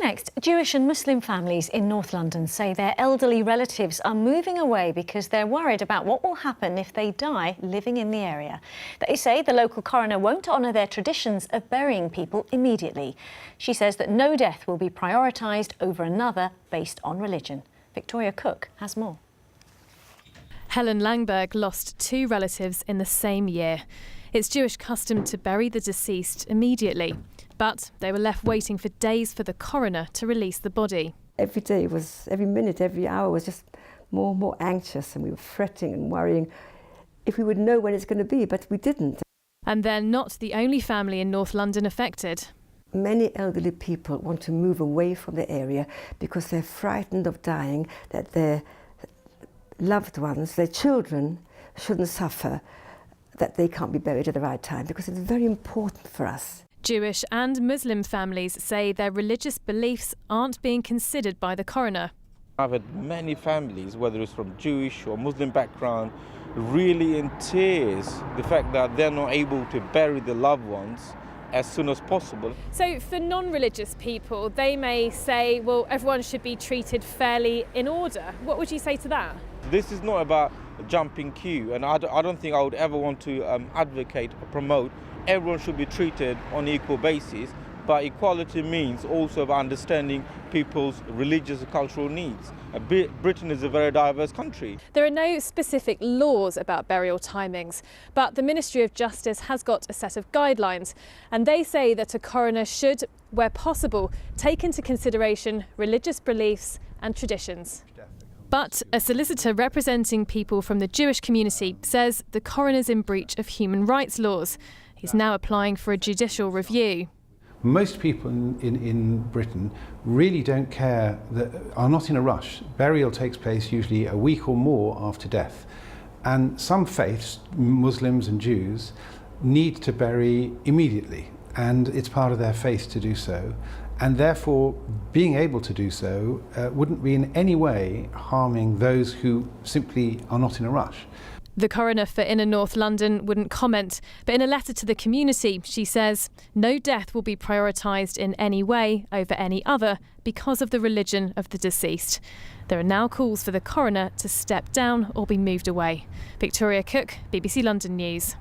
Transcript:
Next, Jewish and Muslim families in North London say their elderly relatives are moving away because they're worried about what will happen if they die living in the area. They say the local coroner won't honour their traditions of burying people immediately. She says that no death will be prioritised over another based on religion. Victoria Cook has more. Helen Langberg lost 2 relatives in the same year. It's Jewish custom to bury the deceased immediately, but they were left waiting for days for the coroner to release the body. Every day was, every minute, every hour was just more and more anxious, and we were fretting and worrying if we would know when it's going to be, but we didn't. And they're not the only family in North London affected. Many elderly people want to move away from the area because they're frightened of dying, that their loved ones, their children, shouldn't suffer, that they can't be buried at the right time, because it's very important for us. Jewish and Muslim families say their religious beliefs aren't being considered by the coroner. I've had many families, whether it's from Jewish or Muslim background, really in tears, the fact that they're not able to bury their loved ones as soon as possible. So for non-religious people, they may say, well, everyone should be treated fairly in order. What would you say to that? This is not about jumping queue, and I don't think I would ever want to advocate or promote everyone should be treated on an equal basis, but equality means also about understanding people's religious and cultural needs. Britain is a very diverse country. There are no specific laws about burial timings, but the Ministry of Justice has got a set of guidelines, and they say that a coroner should, where possible, take into consideration religious beliefs and traditions. But a solicitor representing people from the Jewish community says the coroner's in breach of human rights laws. He's now applying for a judicial review. Most people in Britain really don't care, are not in a rush. Burial takes place usually a week or more after death. And some faiths, Muslims and Jews, need to bury immediately, and it's part of their faith to do so. And therefore, being able to do so wouldn't be in any way harming those who simply are not in a rush. The coroner for Inner North London wouldn't comment, but in a letter to the community, she says no death will be prioritised in any way over any other because of the religion of the deceased. There are now calls for the coroner to step down or be moved away. Victoria Cook, BBC London News.